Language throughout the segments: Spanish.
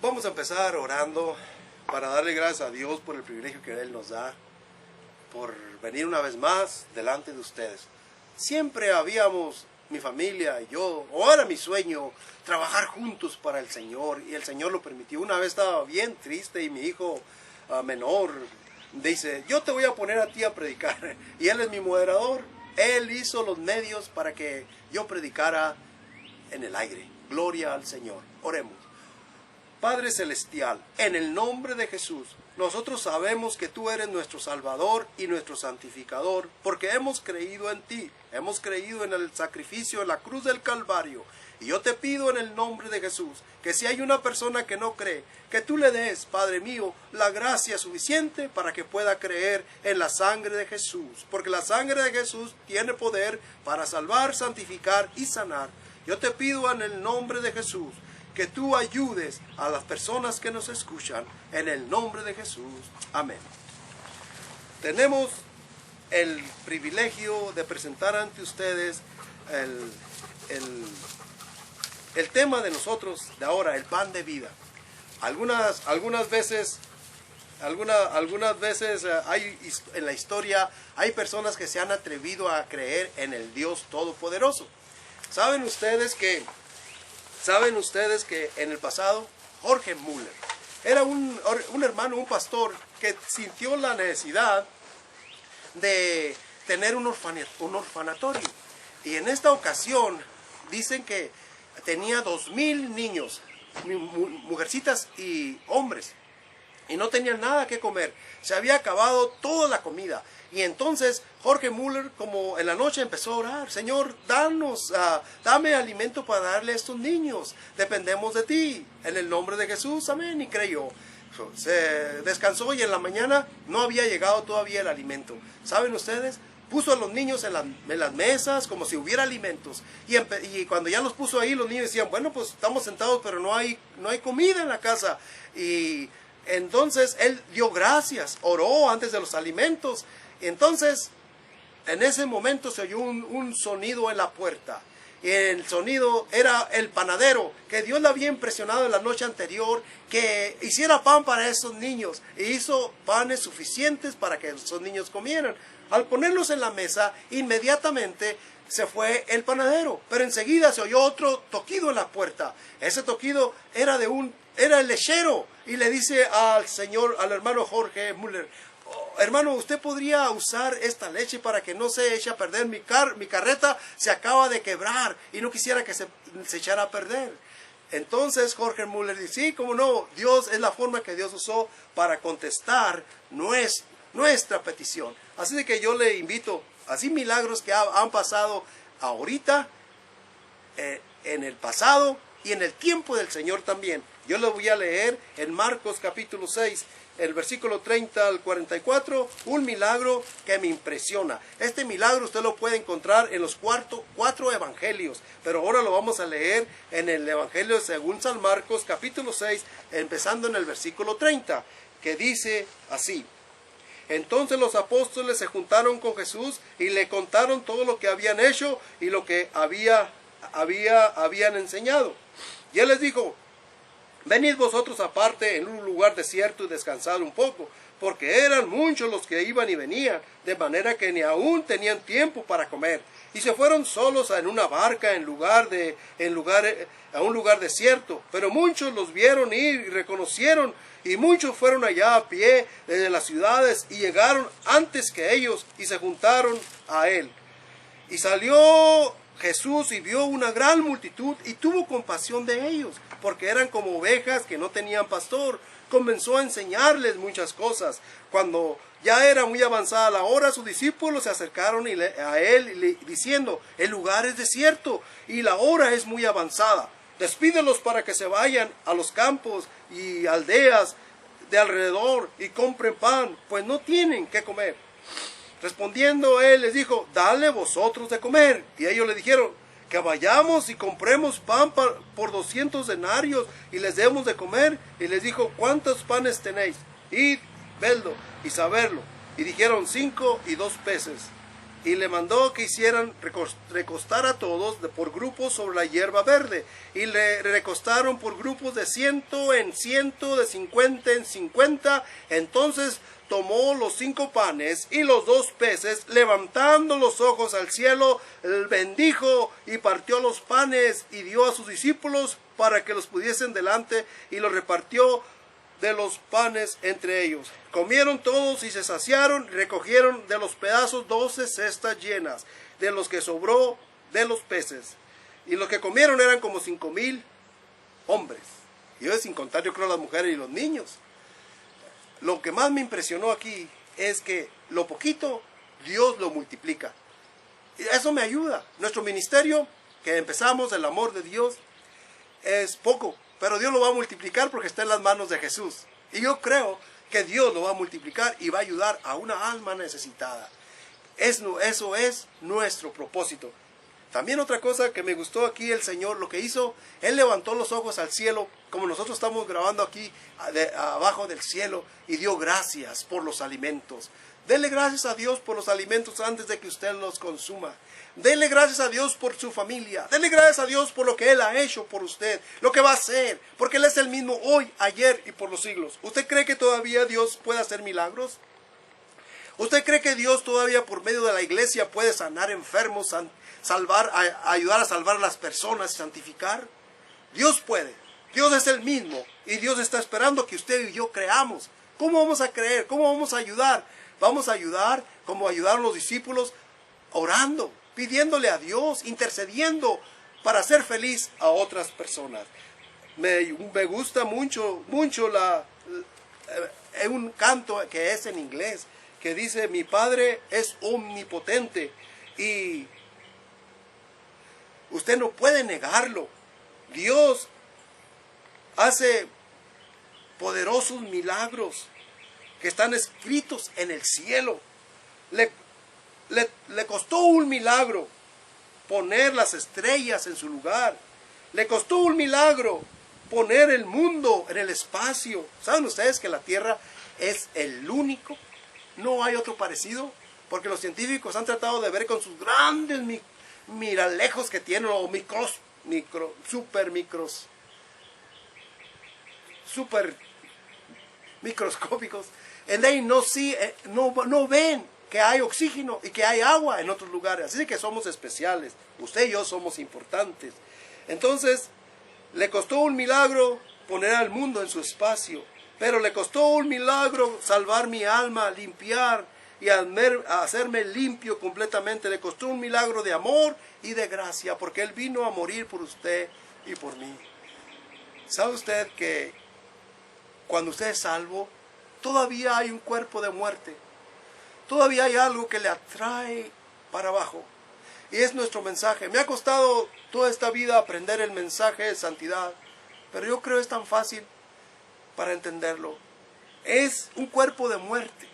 Vamos a empezar orando para darle gracias a Dios por el privilegio que Él nos da, por venir una vez más delante de ustedes. Siempre habíamos, mi familia y yo, o era mi sueño, trabajar juntos para el Señor, y el Señor lo permitió. Una vez estaba bien triste y mi hijo menor dice, yo te voy a poner a ti a predicar, y él es mi moderador. Él hizo los medios para que yo predicara en el aire. Gloria al Señor. Oremos. Padre Celestial, en el nombre de Jesús, nosotros sabemos que tú eres nuestro Salvador y nuestro Santificador, porque hemos creído en ti, hemos creído en el sacrificio en la cruz del Calvario. Y yo te pido en el nombre de Jesús, que si hay una persona que no cree, que tú le des, Padre mío, la gracia suficiente para que pueda creer en la sangre de Jesús, porque la sangre de Jesús tiene poder para salvar, santificar y sanar. Yo te pido en el nombre de Jesús, que tú ayudes a las personas que nos escuchan, en el nombre de Jesús. Amén. Tenemos el privilegio de presentar ante ustedes el tema de nosotros de ahora, el pan de vida. Algunas veces hay en la historia, hay personas que se han atrevido a creer en el Dios Todopoderoso. ¿Saben ustedes que en el pasado, Jorge Müller era un hermano, un pastor, que sintió la necesidad de tener un orfanatorio? Y en esta ocasión dicen que tenía 2000 niños, mujercitas y hombres, y no tenían nada que comer. Se había acabado toda la comida. Y entonces Jorge Müller, como en la noche, empezó a orar: Señor, dame alimento para darle a estos niños. Dependemos de ti. En el nombre de Jesús, amén. Y creyó. Se descansó y en la mañana no había llegado todavía el alimento. ¿Saben ustedes? Puso a los niños en las mesas como si hubiera alimentos. Y cuando ya los puso ahí, los niños decían, bueno, pues estamos sentados, pero no hay comida en la casa. Y entonces él dio gracias, oró antes de los alimentos. Entonces, en ese momento se oyó un sonido en la puerta. Y el sonido era el panadero, que Dios le había impresionado en la noche anterior, que hiciera pan para esos niños. E hizo panes suficientes para que esos niños comieran. Al ponerlos en la mesa, inmediatamente se fue el panadero. Pero enseguida se oyó otro toquido en la puerta. Ese toquido era el lechero. Y le dice al hermano Jorge Müller: hermano, ¿usted podría usar esta leche para que no se eche a perder? Mi carreta se acaba de quebrar y no quisiera que se echara a perder. Entonces Jorge Müller dice, sí, cómo no, Dios es la forma que Dios usó para contestar nuestra petición. Así de que yo le invito, así milagros que han pasado ahorita, en el pasado y en el tiempo del Señor también. Yo lo voy a leer en Marcos capítulo 6, el versículo 30 al 44, un milagro que me impresiona. Este milagro usted lo puede encontrar en los cuatro evangelios, pero ahora lo vamos a leer en el evangelio según San Marcos capítulo 6, empezando en el versículo 30, que dice así: entonces los apóstoles se juntaron con Jesús y le contaron todo lo que habían hecho y lo que habían enseñado. Y él les dijo: venid vosotros aparte en un lugar desierto y descansad un poco, porque eran muchos los que iban y venían, de manera que ni aún tenían tiempo para comer. Y se fueron solos en una barca a un lugar desierto. Pero muchos los vieron ir y reconocieron, y muchos fueron allá a pie desde las ciudades y llegaron antes que ellos y se juntaron a él. Y salió Jesús y vio una gran multitud y tuvo compasión de ellos, porque eran como ovejas que no tenían pastor. Comenzó a enseñarles muchas cosas. Cuando ya era muy avanzada la hora, sus discípulos se acercaron a él diciendo: el lugar es desierto y la hora es muy avanzada. Despídelos para que se vayan a los campos y aldeas de alrededor y compren pan, pues no tienen qué comer. Respondiendo él les dijo: dale vosotros de comer. Y ellos le dijeron: que vayamos y compremos pan por 200 denarios y les demos de comer. Y les dijo: ¿cuántos panes tenéis? Id, vedlo y saberlo. Y dijeron: 5 y 2 peces. y le mandó que hicieran recostar a todos por grupos sobre la hierba verde, y le recostaron por grupos de 100 en 100, de 50 en 50. Entonces tomó los 5 panes y los 2 peces, levantando los ojos al cielo, bendijo y partió los panes y dio a sus discípulos para que los pudiesen delante, y los repartió de los panes entre ellos. Comieron todos y se saciaron, recogieron de los pedazos 12 cestas llenas, de los que sobró de los peces. Y los que comieron eran como 5,000 hombres. Y yo, sin contar, yo creo, las mujeres y los niños. Lo que más me impresionó aquí es que lo poquito Dios lo multiplica. Y eso me ayuda. Nuestro ministerio, que empezamos, el amor de Dios, es poco, pero Dios lo va a multiplicar porque está en las manos de Jesús. Y yo creo que Dios lo va a multiplicar y va a ayudar a una alma necesitada. Eso es nuestro propósito. También otra cosa que me gustó aquí, el Señor lo que hizo, Él levantó los ojos al cielo, como nosotros estamos grabando aquí abajo del cielo, y dio gracias por los alimentos. Dele gracias a Dios por los alimentos antes de que usted los consuma. Dele gracias a Dios por su familia. Dele gracias a Dios por lo que Él ha hecho por usted, lo que va a hacer, porque Él es el mismo hoy, ayer y por los siglos. ¿Usted cree que todavía Dios puede hacer milagros? ¿Usted cree que Dios todavía por medio de la iglesia puede sanar enfermos, ayudar a salvar a las personas y santificar? Dios puede. Dios es el mismo y Dios está esperando que usted y yo creamos. ¿Cómo vamos a creer? ¿Cómo vamos a ayudar? Vamos a ayudar como ayudaron los discípulos, orando, pidiéndole a Dios, intercediendo para hacer feliz a otras personas. Me gusta mucho un canto que es en inglés, que dice: mi Padre es omnipotente y usted no puede negarlo. Dios hace poderosos milagros que están escritos en el cielo. Le costó un milagro poner las estrellas en su lugar. Le costó un milagro poner el mundo en el espacio. ¿Saben ustedes que la Tierra es el único? No hay otro parecido, porque los científicos han tratado de ver con sus grandes miralejos que tienen, o super microscópicos, and they no ven que hay oxígeno y que hay agua en otros lugares. Así que somos especiales. Usted y yo somos importantes. Entonces, le costó un milagro poner al mundo en su espacio, pero le costó un milagro salvar mi alma, limpiar y hacerme limpio completamente. Le costó un milagro de amor y de gracia, porque Él vino a morir por usted y por mí. ¿Sabe usted que cuando usted es salvo, todavía hay un cuerpo de muerte? Todavía hay algo que le atrae para abajo. Y es nuestro mensaje. Me ha costado toda esta vida aprender el mensaje de santidad, pero yo creo que es tan fácil para entenderlo. Es un cuerpo de muerte.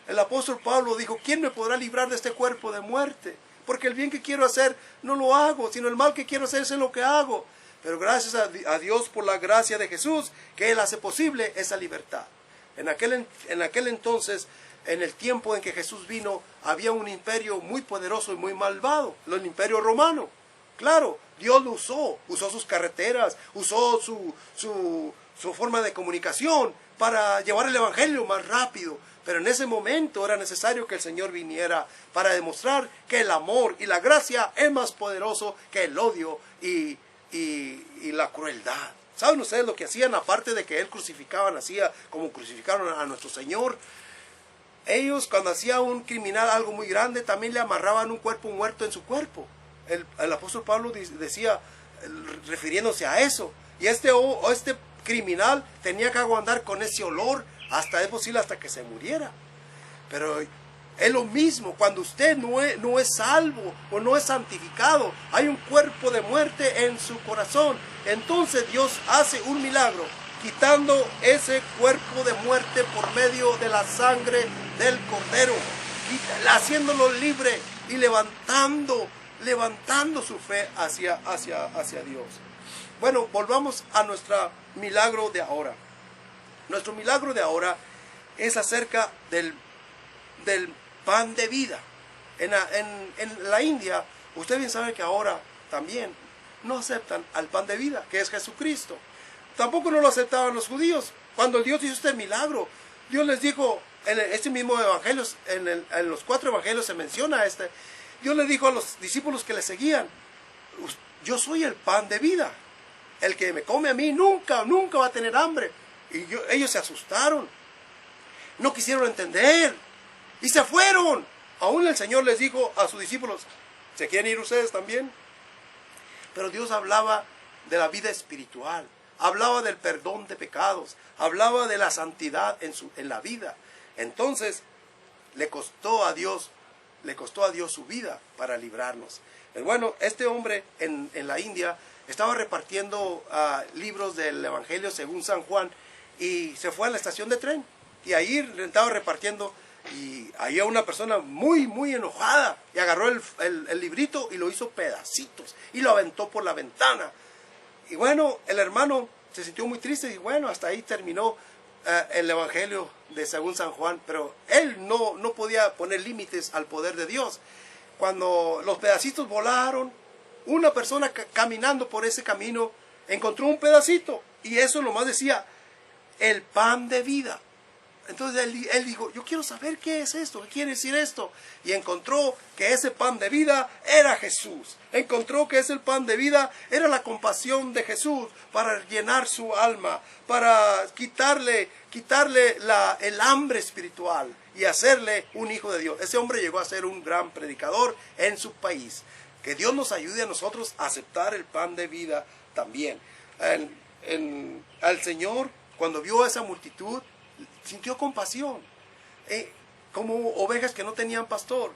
El apóstol Pablo dijo: ¿quién me podrá librar de este cuerpo de muerte? Porque el bien que quiero hacer no lo hago, sino el mal que quiero hacer es lo que hago. Pero gracias a Dios por la gracia de Jesús, que Él hace posible esa libertad. En aquel entonces, en el tiempo en que Jesús vino, había un imperio muy poderoso y muy malvado, el imperio romano. Claro, Dios lo usó sus carreteras, usó su forma de comunicación para llevar el evangelio más rápido. Pero en ese momento era necesario que el Señor viniera para demostrar que el amor y la gracia es más poderoso que el odio y la crueldad. ¿Saben ustedes lo que hacían? Aparte de que Él hacía como crucificaron a nuestro Señor. Ellos, cuando hacía un criminal algo muy grande, también le amarraban un cuerpo muerto en su cuerpo. El apóstol Pablo decía, refiriéndose a eso, y este criminal tenía que aguantar con ese olor hasta que se muriera. Pero es lo mismo, cuando usted no es salvo o no es santificado, hay un cuerpo de muerte en su corazón. Entonces Dios hace un milagro, quitando ese cuerpo de muerte por medio de la sangre del Cordero, haciéndolo libre y levantando su fe hacia Dios. Bueno, volvamos a nuestro milagro de ahora. Nuestro milagro de ahora es acerca del pan de vida. En la India, usted bien sabe que ahora también no aceptan al pan de vida, que es Jesucristo. Tampoco no lo aceptaban los judíos. Cuando Dios hizo este milagro, Dios les dijo, en este mismo evangelio, en los 4 evangelios se menciona Dios les dijo a los discípulos que le seguían, yo soy el pan de vida. El que me come a mí nunca va a tener hambre. Y ellos se asustaron. No quisieron entender. Y se fueron. Aún el Señor les dijo a sus discípulos, ¿se quieren ir ustedes también? Pero Dios hablaba de la vida espiritual. Hablaba del perdón de pecados. Hablaba de la santidad en la vida. Entonces, le costó a Dios su vida para librarnos. Bueno, este hombre en la India estaba repartiendo libros del Evangelio según San Juan y se fue a la estación de tren. Y ahí estaba repartiendo y había una persona muy enojada y agarró el librito y lo hizo pedacitos y lo aventó por la ventana. Y bueno, el hermano se sintió muy triste y bueno, hasta ahí terminó el Evangelio de según San Juan, pero él no podía poner límites al poder de Dios. Cuando los pedacitos volaron, una persona caminando por ese camino encontró un pedacito y eso nomás decía el pan de vida. Entonces él dijo, yo quiero saber qué es esto, qué quiere decir esto. Y encontró que ese pan de vida era Jesús. Encontró que ese pan de vida era la compasión de Jesús para llenar su alma, para quitarle el hambre espiritual y hacerle un hijo de Dios. Ese hombre llegó a ser un gran predicador en su país. Que Dios nos ayude a nosotros a aceptar el pan de vida también. Al Señor, cuando vio a esa multitud, sintió compasión, como ovejas que no tenían pastor.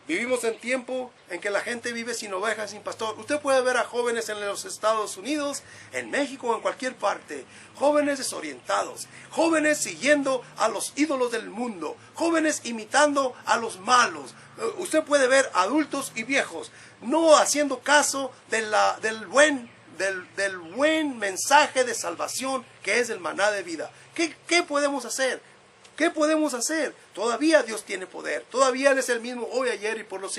Vivimos en tiempo en que la gente vive sin ovejas, sin pastor. Usted puede ver a jóvenes en los Estados Unidos, en México o en cualquier parte, jóvenes desorientados, jóvenes siguiendo a los ídolos del mundo, jóvenes imitando a los malos. Usted puede ver adultos y viejos no haciendo caso del buen mensaje de salvación que es el maná de vida. ¿Qué podemos hacer? ¿Qué podemos hacer? Todavía Dios tiene poder. Todavía Él es el mismo hoy, ayer y por los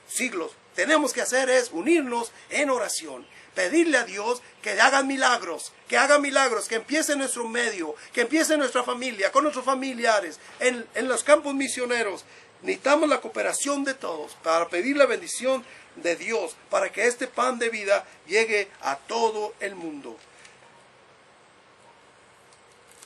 siglos. Tenemos que hacer es unirnos en oración. Pedirle a Dios que haga milagros, que empiece en nuestro medio, que empiece en nuestra familia, con nuestros familiares, en los campos misioneros. Necesitamos la cooperación de todos para pedir la bendición de Dios, para que este pan de vida llegue a todo el mundo.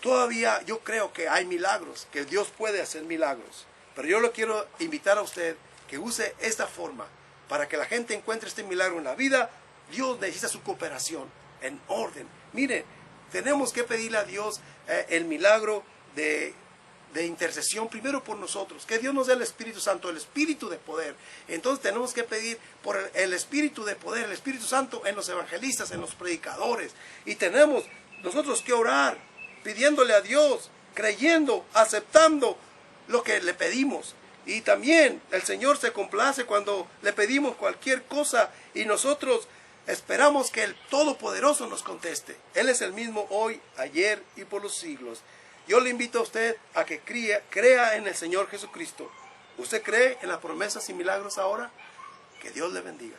Todavía yo creo que hay milagros, que Dios puede hacer milagros. Pero yo lo quiero invitar a usted que use esta forma para que la gente encuentre este milagro en la vida. Dios necesita su cooperación en orden. Mire, tenemos que pedirle a Dios el milagro de intercesión primero por nosotros. Que Dios nos dé el Espíritu Santo, el Espíritu de poder. Entonces tenemos que pedir por el Espíritu de poder, el Espíritu Santo en los evangelistas, en los predicadores. Y tenemos nosotros que orar, pidiéndole a Dios, creyendo, aceptando lo que le pedimos. Y también el Señor se complace cuando le pedimos cualquier cosa y nosotros esperamos que el Todopoderoso nos conteste. Él es el mismo hoy, ayer y por los siglos. Yo le invito a usted a que crea en el Señor Jesucristo. ¿Usted cree en las promesas y milagros ahora? Que Dios le bendiga.